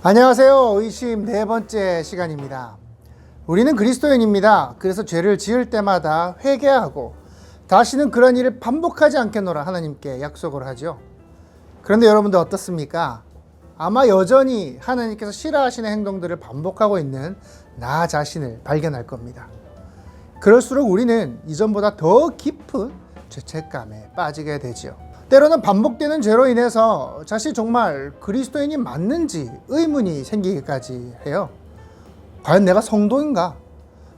안녕하세요. 의심 네 번째 시간입니다. 우리는 그리스도인입니다. 그래서 죄를 지을 때마다 회개하고 다시는 그런 일을 반복하지 않겠노라 하나님께 약속을 하죠. 그런데 여러분들 어떻습니까? 아마 여전히 하나님께서 싫어하시는 행동들을 반복하고 있는 나 자신을 발견할 겁니다. 그럴수록 우리는 이전보다 더 깊은 죄책감에 빠지게 되지요. 때로는 반복되는 죄로 인해서 자신이 정말 그리스도인이 맞는지 의문이 생기기까지 해요. 과연 내가 성도인가?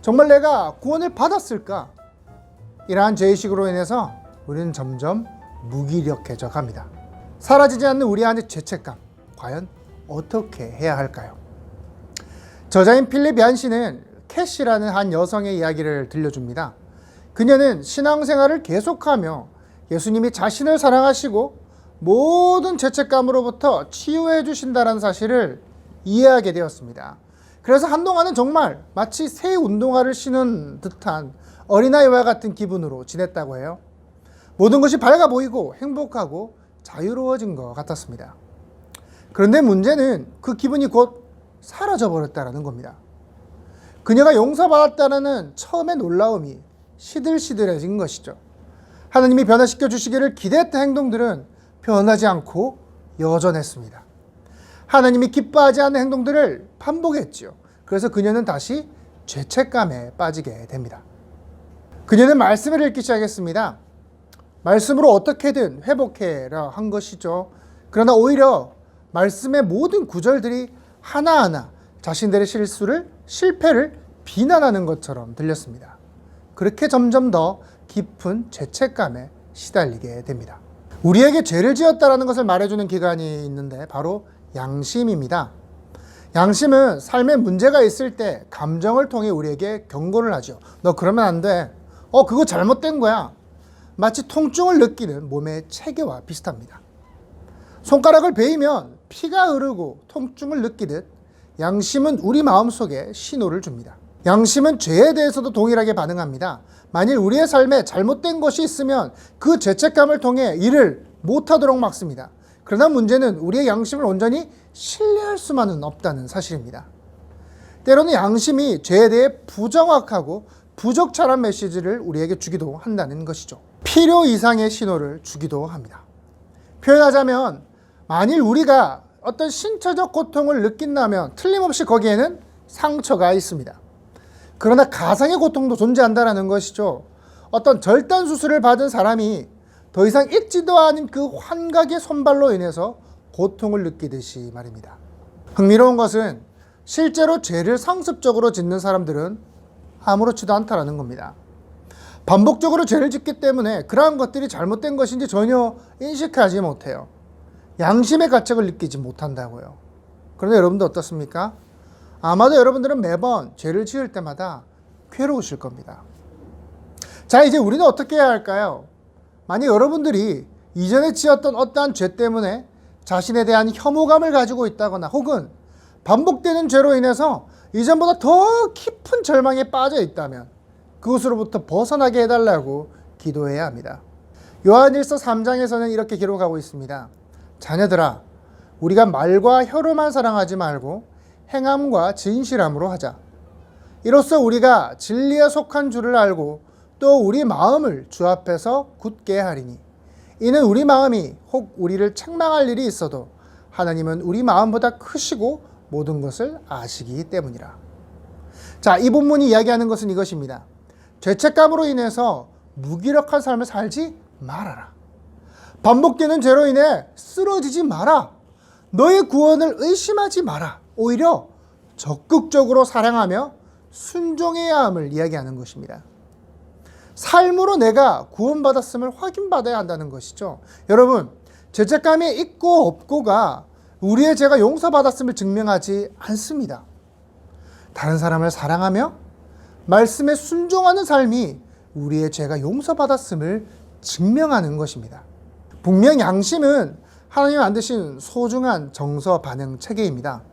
정말 내가 구원을 받았을까? 이러한 죄의식으로 인해서 우리는 점점 무기력해져 갑니다. 사라지지 않는 우리 안의 죄책감, 과연 어떻게 해야 할까요? 저자인 필립 얀 씨는 캐시라는 한 여성의 이야기를 들려줍니다. 그녀는 신앙생활을 계속하며 예수님이 자신을 사랑하시고 모든 죄책감으로부터 치유해 주신다는 사실을 이해하게 되었습니다. 그래서 한동안은 정말 마치 새 운동화를 신은 듯한 어린아이와 같은 기분으로 지냈다고 해요. 모든 것이 밝아 보이고 행복하고 자유로워진 것 같았습니다. 그런데 문제는 그 기분이 곧 사라져 버렸다는 겁니다. 그녀가 용서받았다는 처음의 놀라움이 시들시들해진 것이죠. 하나님이 변화시켜 주시기를 기대했던 행동들은 변하지 않고 여전했습니다. 하나님이 기뻐하지 않는 행동들을 반복했지요. 그래서 그녀는 다시 죄책감에 빠지게 됩니다. 그녀는 말씀을 읽기 시작했습니다. 말씀으로 어떻게든 회복해라 한 것이죠. 그러나 오히려 말씀의 모든 구절들이 하나하나 자신들의 실패를 비난하는 것처럼 들렸습니다. 그렇게 점점 더 깊은 죄책감에 시달리게 됩니다. 우리에게 죄를 지었다라는 것을 말해주는 기관이 있는데 바로 양심입니다. 양심은 삶에 문제가 있을 때 감정을 통해 우리에게 경고를 하죠. 너 그러면 안 돼. 그거 잘못된 거야. 마치 통증을 느끼는 몸의 체계와 비슷합니다. 손가락을 베이면 피가 흐르고 통증을 느끼듯 양심은 우리 마음속에 신호를 줍니다. 양심은 죄에 대해서도 동일하게 반응합니다. 만일 우리의 삶에 잘못된 것이 있으면 그 죄책감을 통해 일을 못하도록 막습니다. 그러나 문제는 우리의 양심을 온전히 신뢰할 수만은 없다는 사실입니다. 때로는 양심이 죄에 대해 부정확하고 부적절한 메시지를 우리에게 주기도 한다는 것이죠. 필요 이상의 신호를 주기도 합니다. 표현하자면 만일 우리가 어떤 신체적 고통을 느낀다면 틀림없이 거기에는 상처가 있습니다. 그러나 가상의 고통도 존재한다는 것이죠. 어떤 절단 수술을 받은 사람이 더 이상 있지도 않은 그 환각의 손발로 인해서 고통을 느끼듯이 말입니다. 흥미로운 것은 실제로 죄를 상습적으로 짓는 사람들은 아무렇지도 않다는 겁니다. 반복적으로 죄를 짓기 때문에 그러한 것들이 잘못된 것인지 전혀 인식하지 못해요. 양심의 가책을 느끼지 못한다고요. 그런데 여러분도 어떻습니까? 아마도 여러분들은 매번 죄를 지을 때마다 괴로우실 겁니다. 자, 이제 우리는 어떻게 해야 할까요? 만약 여러분들이 이전에 지었던 어떠한 죄 때문에 자신에 대한 혐오감을 가지고 있다거나 혹은 반복되는 죄로 인해서 이전보다 더 깊은 절망에 빠져 있다면 그것으로부터 벗어나게 해달라고 기도해야 합니다. 요한일서 3장에서는 이렇게 기록하고 있습니다. 자녀들아, 우리가 말과 혀로만 사랑하지 말고 행함과 진실함으로 하자. 이로써 우리가 진리에 속한 줄을 알고 또 우리 마음을 주 앞에서 굳게 하리니 이는 우리 마음이 혹 우리를 책망할 일이 있어도 하나님은 우리 마음보다 크시고 모든 것을 아시기 때문이라. 자, 이 본문이 이야기하는 것은 이것입니다. 죄책감으로 인해서 무기력한 삶을 살지 말아라. 반복되는 죄로 인해 쓰러지지 마라. 너의 구원을 의심하지 마라. 오히려 적극적으로 사랑하며 순종해야 함을 이야기하는 것입니다. 삶으로 내가 구원받았음을 확인받아야 한다는 것이죠. 여러분, 죄책감이 있고 없고가 우리의 죄가 용서받았음을 증명하지 않습니다. 다른 사람을 사랑하며 말씀에 순종하는 삶이 우리의 죄가 용서받았음을 증명하는 것입니다. 분명 양심은 하나님이 만드신 소중한 정서 반응 체계입니다.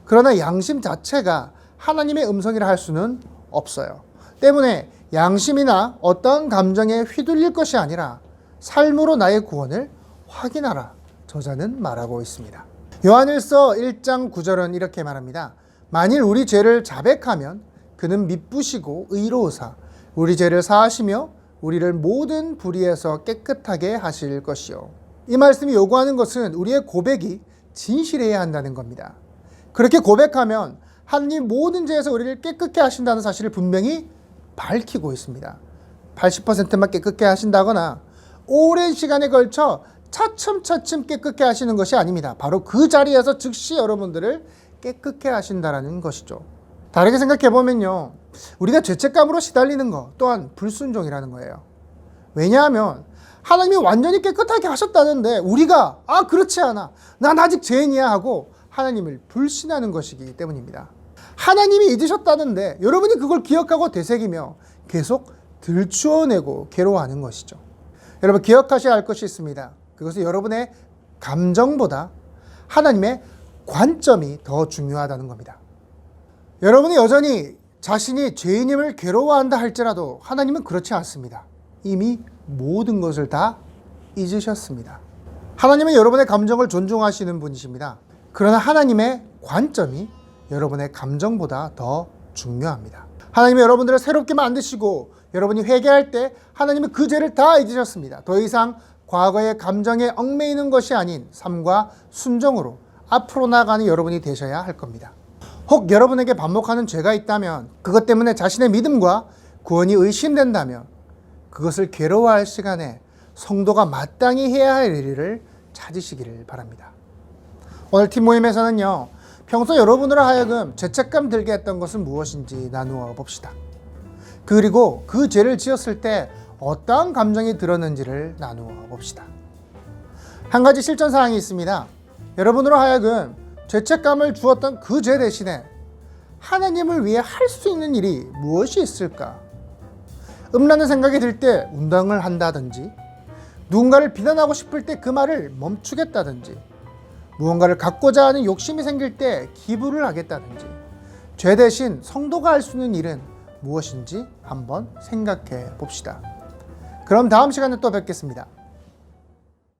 그러나 양심 자체가 하나님의 음성이라 할 수는 없어요. 때문에 양심이나 어떤 감정에 휘둘릴 것이 아니라 삶으로 나의 구원을 확인하라. 저자는 말하고 있습니다. 요한일서 1장 9절은 이렇게 말합니다. 만일 우리 죄를 자백하면 그는 미쁘시고 의로우사 우리 죄를 사하시며 우리를 모든 불의에서 깨끗하게 하실 것이요. 이 말씀이 요구하는 것은 우리의 고백이 진실해야 한다는 겁니다. 그렇게 고백하면 하나님 모든 죄에서 우리를 깨끗게 하신다는 사실을 분명히 밝히고 있습니다. 80%만 깨끗게 하신다거나 오랜 시간에 걸쳐 차츰차츰 깨끗게 하시는 것이 아닙니다. 바로 그 자리에서 즉시 여러분들을 깨끗게 하신다는 것이죠. 다르게 생각해 보면요, 우리가 죄책감으로 시달리는 것 또한 불순종이라는 거예요. 왜냐하면 하나님이 완전히 깨끗하게 하셨다는데 우리가 그렇지 않아, 난 아직 죄인이야 하고 하나님을 불신하는 것이기 때문입니다. 하나님이 잊으셨다는데 여러분이 그걸 기억하고 되새기며 계속 들추어내고 괴로워하는 것이죠. 여러분 기억하셔야 할 것이 있습니다. 그것은 여러분의 감정보다 하나님의 관점이 더 중요하다는 겁니다. 여러분이 여전히 자신이 죄인임을 괴로워한다 할지라도 하나님은 그렇지 않습니다. 이미 모든 것을 다 잊으셨습니다. 하나님은 여러분의 감정을 존중하시는 분이십니다. 그러나 하나님의 관점이 여러분의 감정보다 더 중요합니다. 하나님은 여러분들을 새롭게 만드시고 여러분이 회개할 때 하나님은 그 죄를 다 잊으셨습니다. 더 이상 과거의 감정에 얽매이는 것이 아닌 삶과 순종으로 앞으로 나아가는 여러분이 되셔야 할 겁니다. 혹 여러분에게 반복하는 죄가 있다면, 그것 때문에 자신의 믿음과 구원이 의심된다면 그것을 괴로워할 시간에 성도가 마땅히 해야 할 일을 찾으시기를 바랍니다. 오늘 팀 모임에서는요, 평소 여러분으로 하여금 죄책감 들게 했던 것은 무엇인지 나누어 봅시다. 그리고 그 죄를 지었을 때 어떠한 감정이 들었는지를 나누어 봅시다. 한 가지 실전 사항이 있습니다. 여러분으로 하여금 죄책감을 주었던 그 죄 대신에 하나님을 위해 할 수 있는 일이 무엇이 있을까? 음란한 생각이 들 때 운동을 한다든지, 누군가를 비난하고 싶을 때 그 말을 멈추겠다든지, 무언가를 갖고자 하는 욕심이 생길 때 기부를 하겠다든지, 죄 대신 성도가 할 수 있는 일은 무엇인지 한번 생각해 봅시다. 그럼 다음 시간에 또 뵙겠습니다.